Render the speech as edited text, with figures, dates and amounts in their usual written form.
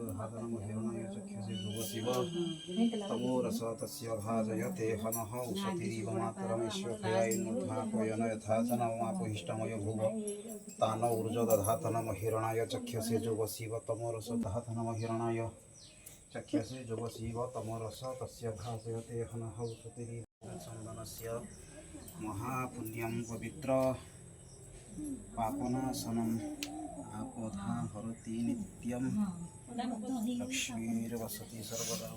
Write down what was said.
दधातनम हिरणाय चक्षुषे शुभशिव तमो रस तस्य भाजयते हनः उषतिरिव मातरमेश्वरयन्मुद्धापयन यथा तनमापहिष्टमय भुव तानो ऊर्ज दधातनम हिरणाय चक्षुषे शुभशिव तमो रस दधातनम हिरणाय चक्षुषे शुभशिव तमो रस तस्य भाजयते हनः उषतिरिव चन्दनस्य महापुण्यं पवित्र पापनाशनम् आपदा हरति नित्यं लक्ष्मीर्वसति सर्वदा